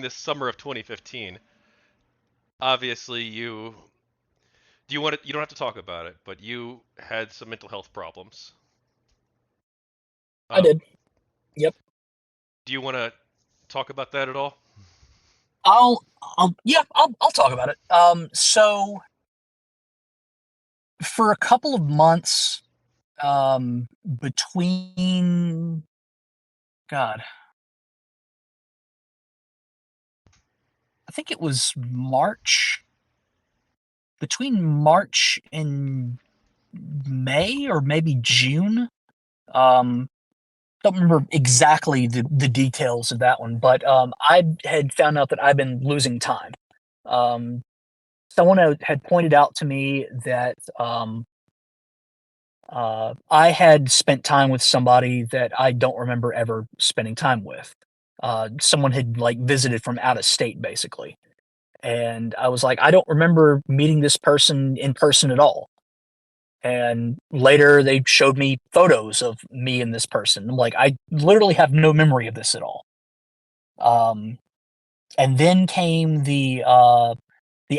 this summer of 2015, obviously you want to, you don't have to talk about it, but you had some mental health problems. I did. Yep. Do you want to talk about that at all? I'll talk about it. So for a couple of months, between God, I think it was between March and May or maybe June. Don't remember exactly the details of that one, but I had found out that I've been losing time. Um, Someone had pointed out to me that I had spent time with somebody that I don't remember ever spending time with. Someone had like visited from out of state, basically, and I was like, I don't remember meeting this person in person at all. And later, they showed me photos of me and this person. I'm like, I literally have no memory of this at all. Um, and then came the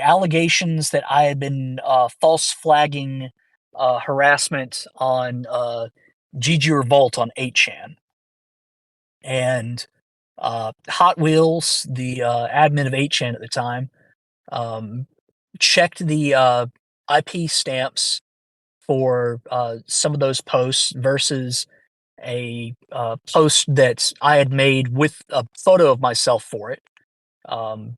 allegations that I had been false flagging harassment on GGRevolt on 8chan. And Hot Wheels, the admin of 8chan at the time, um, checked the IP stamps for some of those posts versus a post that I had made with a photo of myself for it.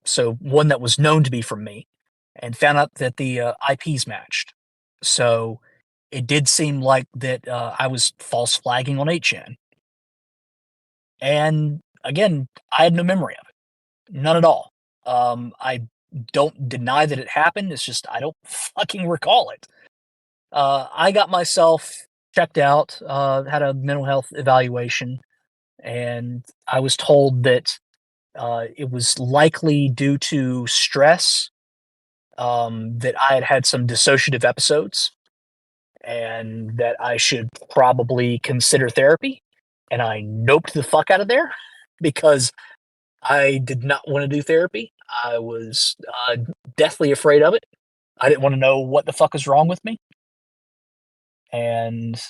So one that was known to be from me, and found out that the IPs matched. So it did seem like that I was false flagging on 8chan. And again, I had no memory of it, none at all. I don't deny that it happened. It's just I don't fucking recall it. I got myself checked out, had a mental health evaluation, and I was told that it was likely due to stress, that I had had some dissociative episodes, and that I should probably consider therapy. And I noped the fuck out of there because I did not want to do therapy. I was deathly afraid of it. I didn't want to know what the fuck was wrong with me. And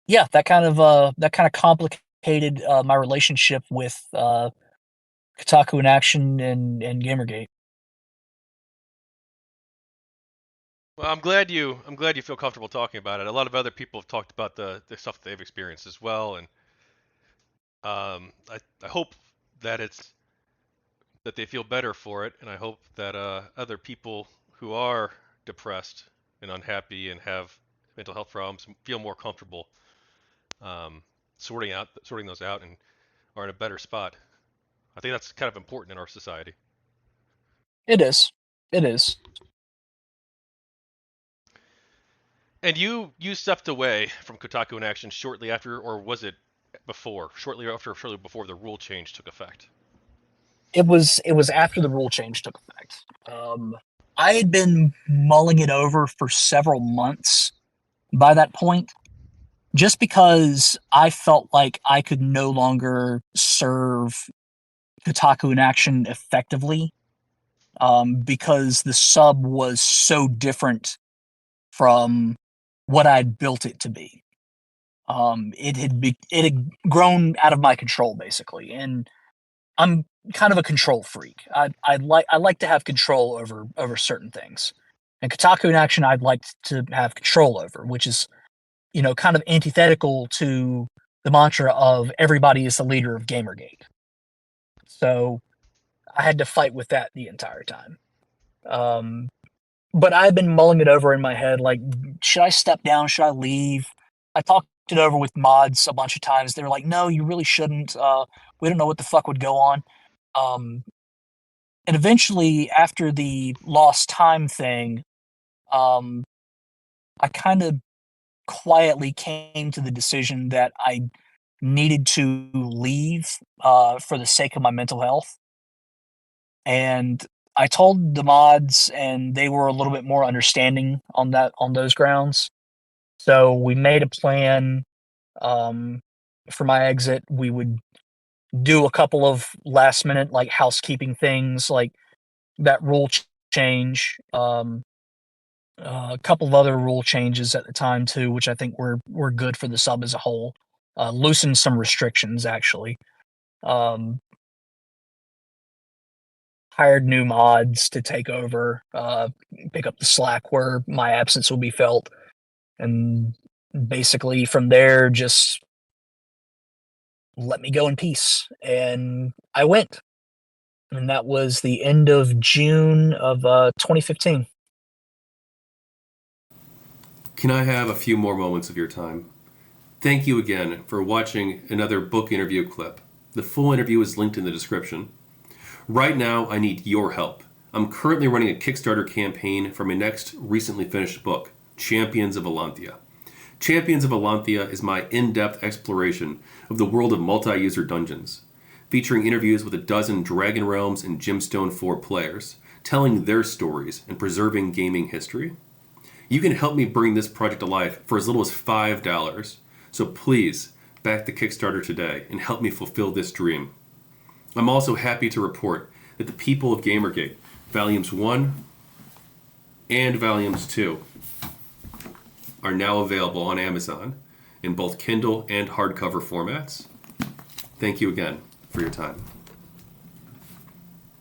yeah, that kind of complicated my relationship with KotakuInAction and GamerGate. Well, I'm glad you feel comfortable talking about it. A lot of other people have talked about the stuff they've experienced as well, and I hope that it's that they feel better for it, and I hope that other people who are depressed and unhappy and have mental health problems feel more comfortable sorting those out and are in a better spot. I think that's kind of important in our society. It is. It is. And you stepped away from KotakuInAction shortly after, or was it before? Shortly after, shortly before the rule change took effect. It was after the rule change took effect. I had been mulling it over for several months by that point, just because I felt like I could no longer serve KotakuInAction effectively, because the sub was so different from what I'd built it to be. It had grown out of my control basically, and I'm kind of a control freak. I like to have control over certain things, and KotakuInAction I'd like to have control over, which is kind of antithetical to the mantra of everybody is the leader of GamerGate. So I had to fight with that the entire time. Um, but I've been mulling it over in my head, like, should I step down? Should I leave? I talked it over with mods a bunch of times. They're like, no, you really shouldn't. We don't know what the fuck would go on. Um, and eventually, after the lost time thing, um, I kind of quietly came to the decision that I needed to leave for the sake of my mental health. And I told the mods, and they were a little bit more understanding on those grounds. So we made a plan, um, for my exit. We would do a couple of last minute like housekeeping things, like that change. A couple of other rule changes at the time too, which I think were good for the sub as a whole. Loosened some restrictions actually. Um, Hired new mods to take over, pick up the slack where my absence will be felt, and basically from there just let me go in peace. And I went, and that was the end of June of 2015. Can I have a few more moments of your time? Thank you again for watching another book interview clip. The full interview is linked in the description. Right now, I need your help. I'm currently running a Kickstarter campaign for my next recently finished book, Champions of Elanthia. Champions of Elanthia is my in-depth exploration of the world of multi-user dungeons, featuring interviews with a dozen Dragon Realms and Gemstone 4 players, telling their stories and preserving gaming history. You can help me bring this project to life for as little as $5, so please back the Kickstarter today and help me fulfill this dream. I'm also happy to report that the people of GamerGate, Volumes 1 and Volumes 2, are now available on Amazon in both Kindle and hardcover formats. Thank you again for your time.